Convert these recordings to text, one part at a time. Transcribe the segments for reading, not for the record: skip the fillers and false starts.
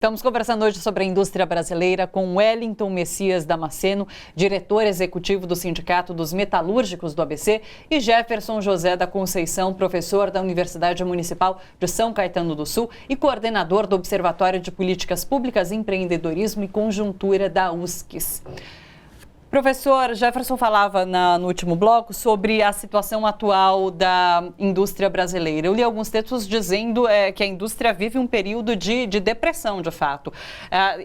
Estamos conversando hoje sobre a indústria brasileira com Wellington Messias Damasceno, diretor executivo do Sindicato dos Metalúrgicos do ABC, e Jefferson José da Conceição, professor da Universidade Municipal de São Caetano do Sul e coordenador do Observatório de Políticas Públicas, Empreendedorismo e Conjuntura da USCS. Professor, Jefferson falava no último bloco sobre a situação atual da indústria brasileira. Eu li alguns textos dizendo que a indústria vive um período de depressão, de fato.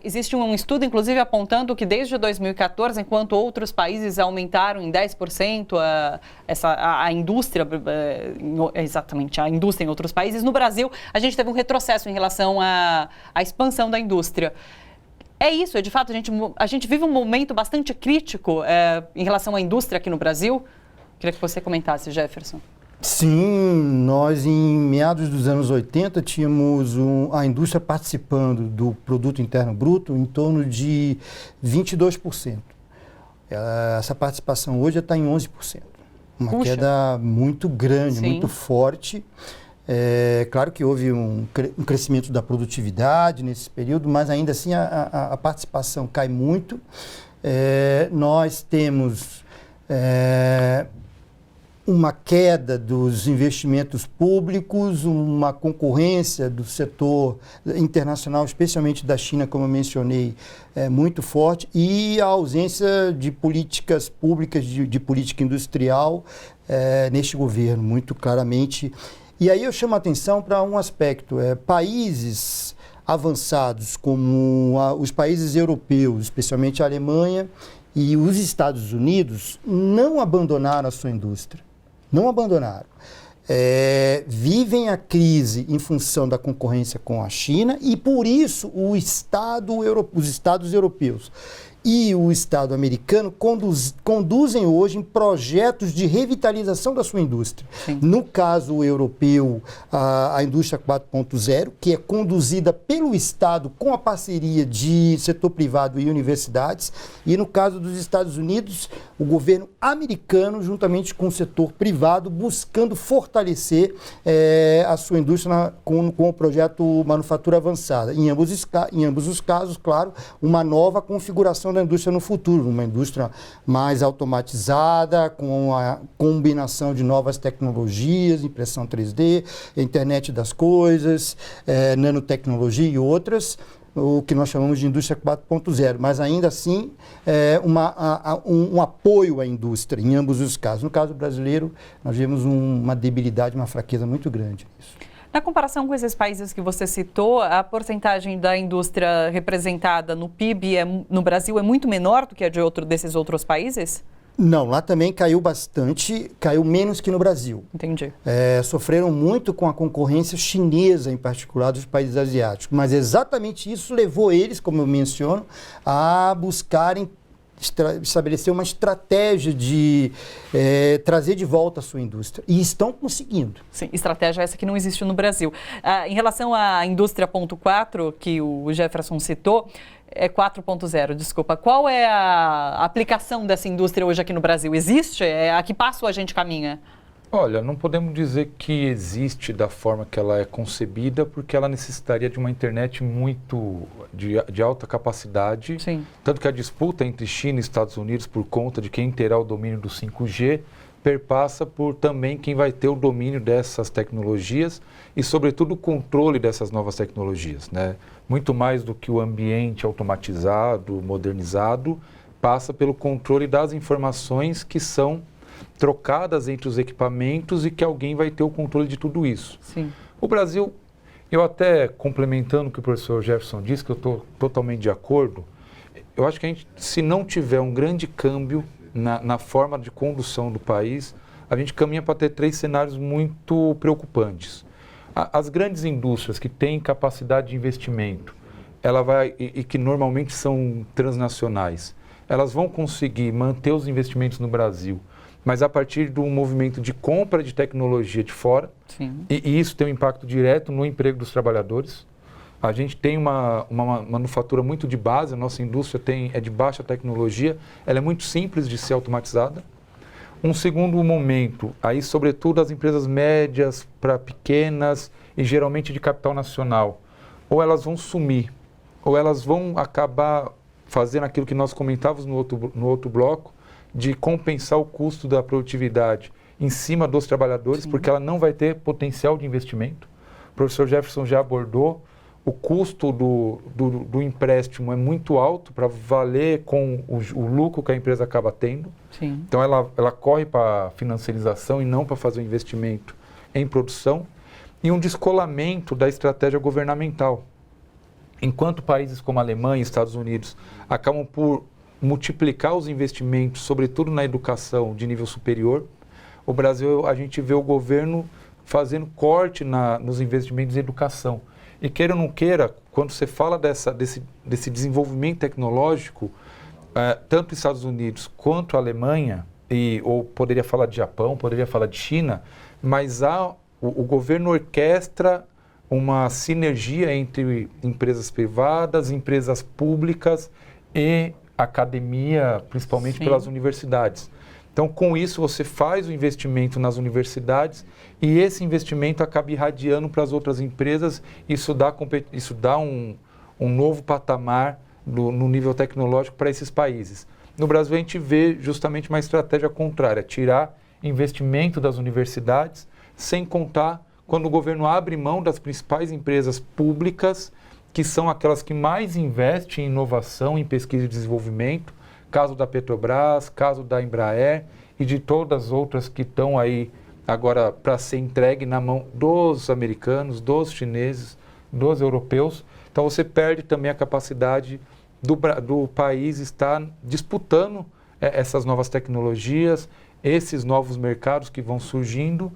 Existe um estudo, inclusive, apontando que desde 2014, enquanto outros países aumentaram em 10% a indústria, exatamente, a indústria em outros países, no Brasil a gente teve um retrocesso em relação à expansão da indústria. É isso, de fato, a gente vive um momento bastante crítico em relação à indústria aqui no Brasil. Queria que você comentasse, Jefferson. Sim, nós em meados dos anos 80 tínhamos a indústria participando do Produto Interno Bruto em torno de 22%. Essa participação hoje está em 11%. Uma queda muito grande, sim, muito forte. Claro que houve um crescimento da produtividade nesse período, mas ainda assim a participação cai muito. Nós temos uma queda dos investimentos públicos, uma concorrência do setor internacional, especialmente da China, como eu mencionei, muito forte, e a ausência de políticas públicas, de política industrial neste governo, muito claramente. E aí eu chamo a atenção para um aspecto, países avançados como os países europeus, especialmente a Alemanha e os Estados Unidos, não abandonaram a sua indústria, não abandonaram. Vivem a crise em função da concorrência com a China e por isso os Estados europeus e o Estado americano conduzem hoje em projetos de revitalização da sua indústria. Sim. No caso europeu, a indústria 4.0, que é conduzida pelo Estado com a parceria de setor privado e universidades, e no caso dos Estados Unidos, o governo americano, juntamente com o setor privado, buscando fortalecer a sua indústria com o projeto Manufatura Avançada. Em ambos os casos, claro, uma nova configuração da indústria no futuro, uma indústria mais automatizada, com a combinação de novas tecnologias, impressão 3D, internet das coisas, nanotecnologia e outras, o que nós chamamos de indústria 4.0, mas ainda assim um apoio à indústria em ambos os casos. No caso brasileiro, nós vemos uma debilidade, uma fraqueza muito grande nisso. Na comparação com esses países que você citou, a porcentagem da indústria representada no PIB no Brasil é muito menor do que a desses outros países? Não, lá também caiu bastante, caiu menos que no Brasil. Entendi. Sofreram muito com a concorrência chinesa, em particular, dos países asiáticos. Mas exatamente isso levou eles, como eu menciono, a buscarem estabelecer uma estratégia de trazer de volta a sua indústria. E estão conseguindo. Sim, estratégia essa que não existe no Brasil. Em relação à indústria 4.0, que o Jefferson citou, 4.0, desculpa. Qual é a aplicação dessa indústria hoje aqui no Brasil? Existe? A que passo a gente caminha? Olha, não podemos dizer que existe da forma que ela é concebida, porque ela necessitaria de uma internet muito de alta capacidade. Sim. Tanto que a disputa entre China e Estados Unidos por conta de quem terá o domínio do 5G perpassa por também quem vai ter o domínio dessas tecnologias e, sobretudo, o controle dessas novas tecnologias, né? Muito mais do que o ambiente automatizado, modernizado, passa pelo controle das informações que são trocadas entre os equipamentos e que alguém vai ter o controle de tudo isso. Sim. O Brasil, eu até complementando o que o professor Jefferson disse, que eu estou totalmente de acordo, eu acho que a gente, se não tiver um grande câmbio na forma de condução do país, a gente caminha para ter 3 cenários muito preocupantes. As grandes indústrias que têm capacidade de investimento, e que normalmente são transnacionais, elas vão conseguir manter os investimentos no Brasil, mas a partir de um movimento de compra de tecnologia de fora, e isso tem um impacto direto no emprego dos trabalhadores. A gente tem uma manufatura muito de base, a nossa indústria é de baixa tecnologia, ela é muito simples de ser automatizada. Um segundo momento, aí sobretudo as empresas médias para pequenas e geralmente de capital nacional, ou elas vão sumir, ou elas vão acabar fazendo aquilo que nós comentávamos no outro bloco, de compensar o custo da produtividade em cima dos trabalhadores, porque ela não vai ter potencial de investimento. O professor Jefferson já abordou, o custo do empréstimo é muito alto para valer com o lucro que a empresa acaba tendo. Sim. Então ela corre para a financiarização e não para fazer o investimento em produção. E um descolamento da estratégia governamental. Enquanto países como a Alemanha e Estados Unidos acabam por multiplicar os investimentos, sobretudo na educação de nível superior, o Brasil, a gente vê o governo fazendo corte nos investimentos em educação. E queira ou não queira, quando você fala desse desenvolvimento tecnológico, tanto os Estados Unidos quanto a Alemanha, ou poderia falar de Japão, poderia falar de China, mas o governo orquestra uma sinergia entre empresas privadas, empresas públicas e academia, principalmente pelas universidades. Então, com isso, você faz o investimento nas universidades e esse investimento acaba irradiando para as outras empresas. Isso dá um novo patamar no nível tecnológico para esses países. No Brasil, a gente vê justamente uma estratégia contrária, tirar investimento das universidades, sem contar quando o governo abre mão das principais empresas públicas, que são aquelas que mais investem em inovação, em pesquisa e desenvolvimento, caso da Petrobras, caso da Embraer e de todas as outras que estão aí agora para ser entregue na mão dos americanos, dos chineses, dos europeus. Então você perde também a capacidade do país estar disputando essas novas tecnologias, esses novos mercados que vão surgindo.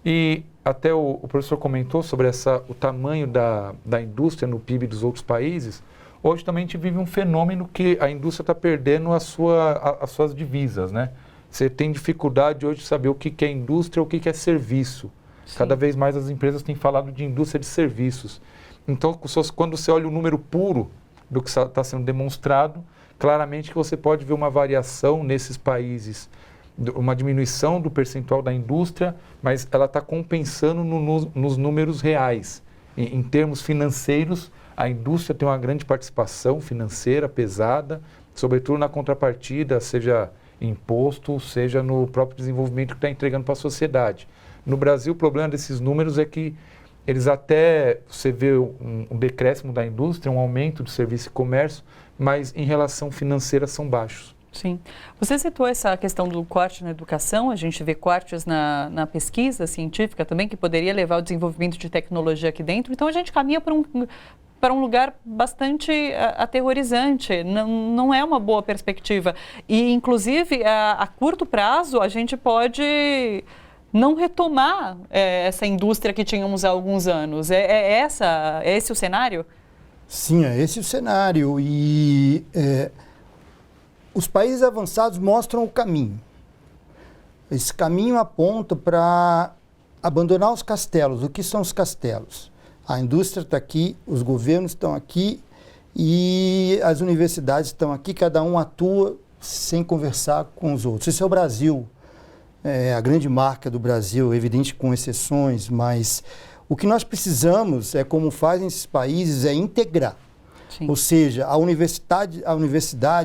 E até o professor comentou sobre o tamanho da indústria no PIB dos outros países. Hoje também a gente vive um fenômeno que a indústria está perdendo as suas divisas, né? Você tem dificuldade hoje de saber o que é indústria ou o que é serviço. Sim. Cada vez mais as empresas têm falado de indústria de serviços. Então, quando você olha o número puro do que está sendo demonstrado, claramente que você pode ver uma variação nesses países, uma diminuição do percentual da indústria, mas ela está compensando nos números reais. Em termos financeiros, a indústria tem uma grande participação financeira pesada, sobretudo na contrapartida, seja imposto, seja no próprio desenvolvimento que está entregando para a sociedade. No Brasil, o problema desses números é que eles até, você vê um decréscimo da indústria, um aumento do serviço e comércio, mas em relação financeira são baixos. Sim. Você citou essa questão do corte na educação, a gente vê cortes na pesquisa científica também, que poderia levar ao desenvolvimento de tecnologia aqui dentro. Então, a gente caminha para um lugar bastante aterrorizante, não é uma boa perspectiva. E, inclusive, a curto prazo, a gente pode não retomar essa indústria que tínhamos há alguns anos. É esse o cenário? Sim, é esse o cenário. E os países avançados mostram o caminho. Esse caminho aponta para abandonar os castelos. O que são os castelos? A indústria está aqui, os governos estão aqui e as universidades estão aqui, cada um atua sem conversar com os outros. Esse é o Brasil, a grande marca do Brasil, evidente com exceções, mas o que nós precisamos, como fazem esses países, é integrar. Sim. Ou seja, a universidade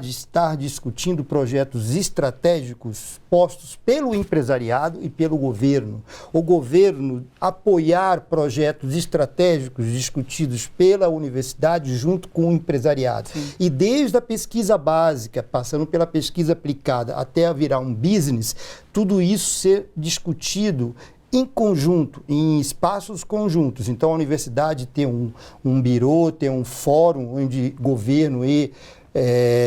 estar discutindo projetos estratégicos postos pelo empresariado e pelo governo. O governo apoiar projetos estratégicos discutidos pela universidade junto com o empresariado. Sim. E desde a pesquisa básica, passando pela pesquisa aplicada até virar um business, tudo isso ser discutido em conjunto, em espaços conjuntos. Então, a universidade tem um birô, tem um fórum onde governo e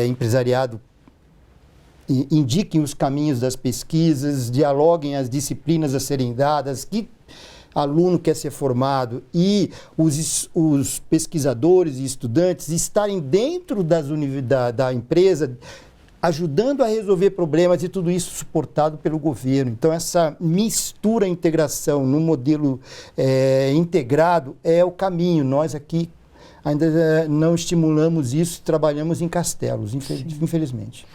empresariado indiquem os caminhos das pesquisas, dialoguem as disciplinas a serem dadas, que aluno quer ser formado e os pesquisadores e estudantes estarem dentro da empresa, ajudando a resolver problemas e tudo isso suportado pelo governo. Então, essa mistura, integração no modelo integrado é o caminho. Nós aqui ainda não estimulamos isso, trabalhamos em castelos, infelizmente.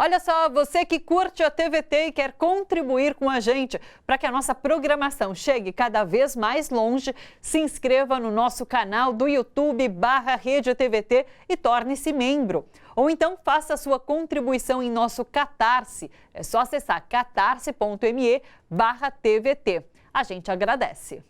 Olha só, você que curte a TVT e quer contribuir com a gente para que a nossa programação chegue cada vez mais longe, se inscreva no nosso canal do YouTube/Rede TVT e torne-se membro. Ou então faça sua contribuição em nosso Catarse. É só acessar catarse.me/TVT. A gente agradece.